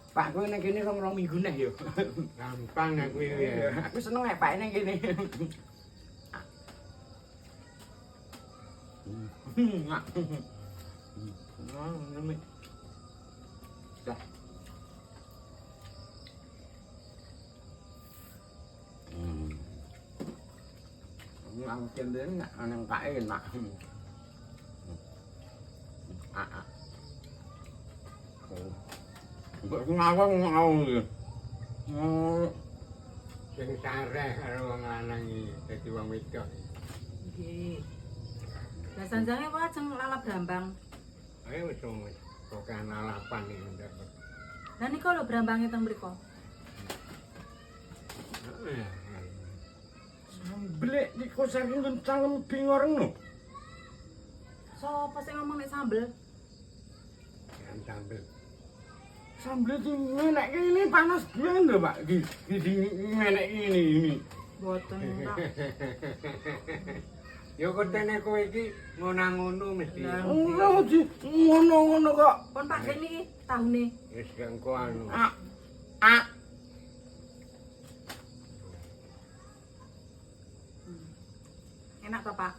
Pak kowe ning kene rong minggu neh yo. Gampang aku ya. Aku seneng nek Pak ning kene. Nah, ngene. Dah. Aku kendene nak nang Pak enak. Mbok ngawang iki. Sing sareh karo wong lanang iki dadi wong wedok. Nggih. Lah sanjange kok ajeng lalap Brambang. Ayo wis wis kok lalapan iki ndak. Lah nika lho Brambange teng mriku. Sambel iki saking kencang bingoreng no. Sopo sing ngomong nek sambel? Yang sambel. Sambel iki menek ini panas banget lho, Pak. Iki menek ini. Mboten tak. Yo kotene kowe iki ngono-ngono mesti. Ora di ngono-ngono kok. Pun Pak Gen iki tahune. Wis engko anu. Enak to, Pak?